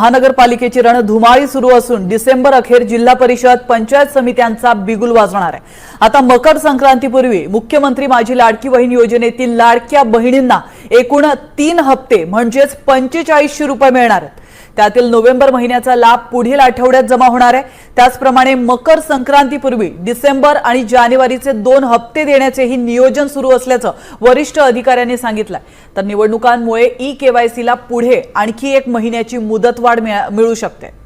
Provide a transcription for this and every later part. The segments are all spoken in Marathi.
महानगरपालिकेची रणधुमाळी सुरू असून डिसेंबर अखेर जिल्हा परिषद पंचायत समित्यांचा बिगुल वाजणार आहे। आता मकर संक्रांतीपूर्वी मुख्यमंत्री माझी लाडकी बहीण योजनेतील लाडक्या बहिणींना एकूण 3 हप्ते म्हणजेच 4500 रुपये मिळणार आहेत। त्यातील नोव्हेंबर महिन्याचा लाभ पुढील आठवड्यात जमा होणार आहे। त्याचप्रमाणे मकर संक्रांतीपूर्वी डिसेंबर आणि जानेवारीचे 2 हप्ते देण्याचेही नियोजन सुरू असल्याचं वरिष्ठ अधिकाऱ्यांनी सांगितलं। तर निवडणुकांमुळे ई-केवायसी ला पुढे आणखी 1 महिन्याची मुदतवाढ मिळू शकते।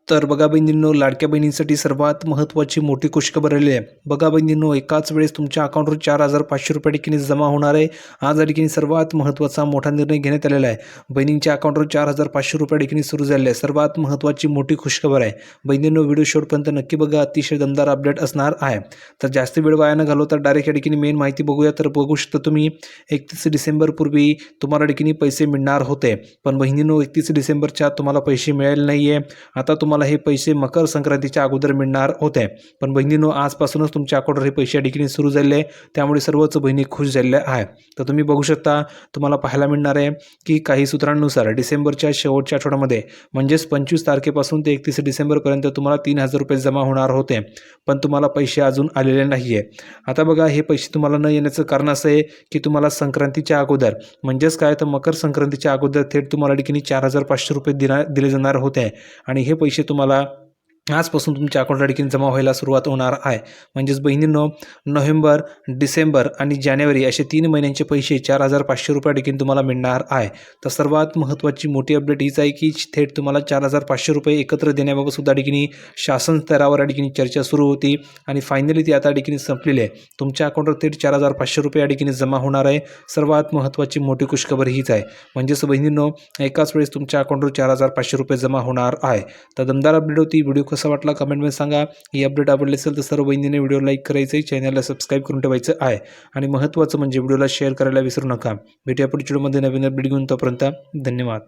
तर बघा बहिणींनो, लाडक्या बहिणींसाठी सर्वात महत्त्वाची मोठी खुशखबर आली आहे। बघा बहिणींनो, एकाच वेळेस तुमच्या अकाउंटवर 4500 रुपये ठिकाणी जमा होणार आहे। आज या ठिकाणी सर्वात महत्त्वाचा मोठा निर्णय घेण्यात आलेला आहे। बहिणींच्या अकाउंटवर 4500 रुपये ठिकाणी सुरू झाले आहे। सर्वात महत्त्वाची मोठी खुशखबर आहे। बहिणींनो, व्हिडिओ शेवटपर्यंत नक्की बघा, अतिशय दमदार अपडेट असणार आहे। तर जास्त वेळ वाया न घालवता डायरेक्ट या ठिकाणी मेन माहिती बघूया। तर बघू शकता तुम्ही 31 डिसेंबर पूर्वी तुम्हाला ठिकाणी पैसे मिळणार होते, पण बहिणींनो 31 डिसेंबरच्या तुम्हाला पैसे मिळाले नाहीये। आता तुम्हाला हे पैसे मकर संक्रांतीच्या अगोदर मिळणार होते, पण बहिणींनो आजपासूनच तुमच्या अकाउंटवर हे पैसे या ठिकाणी सुरू झाले, त्यामुळे सर्वच बहिणी खुश झालेल्या आहेत। तर तुम्ही बघू शकता, तुम्हाला पाहायला मिळणार आहे की काही सूत्रांनुसार डिसेंबरच्या शेवटच्या आठवड्यामध्ये म्हणजेच 25 तारखेपासून ते 31 डिसेंबरपर्यंत तुम्हाला 3000 रुपये जमा होणार होते, पण तुम्हाला पैसे अजून आलेले नाहीये। आता बघा, हे पैसे तुम्हाला न येण्याचं कारण असं आहे की तुम्हाला संक्रांतीच्या अगोदर म्हणजेच काय तर मकर संक्रांतीच्या अगोदर थेट तुम्हाला ठिकाणी 4500 रुपये दिले जाणार होते, आणि हे पैसे तुम्हाला आजपासून तुमच्या अकाउंटला ठिकाणी जमा व्हायला सुरुवात होणार आहे। म्हणजेच बहिणींनो, नोव्हेंबर, डिसेंबर आणि जानेवारी असे 3 महिन्यांचे पैसे 4500 रुपये ठिकाणी तुम्हाला मिळणार आहे। तर सर्वात महत्त्वाची मोठी अपडेट हीच आहे की थेट तुम्हाला 4500 रुपये एकत्र देण्याबाबत सुद्धा ठिकाणी शासन स्तरावर या ठिकाणी चर्चा सुरू होती, आणि फायनली ती आता ठिकाणी संपलेली आहे। तुमच्या अकाउंटवर थेट 4500 रुपये या ठिकाणी जमा होणार आहे। सर्वात महत्त्वाची मोठी खुशखबर हीच आहे। म्हणजेच बहिणींनो, एकाच वेळेस तुमच्या अकाउंटवर 4500 रुपये जमा होणार आहे। तर दमदार अपडेट होती। व्हिडिओ कसा वाटला कमेंटमध्ये सांगा। ही अपडेट आवडली असेल तर सर्व बहिणींनी व्हिडिओ लाईक करायचं आहे, चॅनलला सबस्क्राईब करून ठेवायचं आहे, आणि महत्त्वाचं म्हणजे व्हिडिओला शेअर करायला विसरू नका। भेटूया पुढच्या व्हिडिओमध्ये नवीन अपडेट घेऊन, तोपर्यंत धन्यवाद।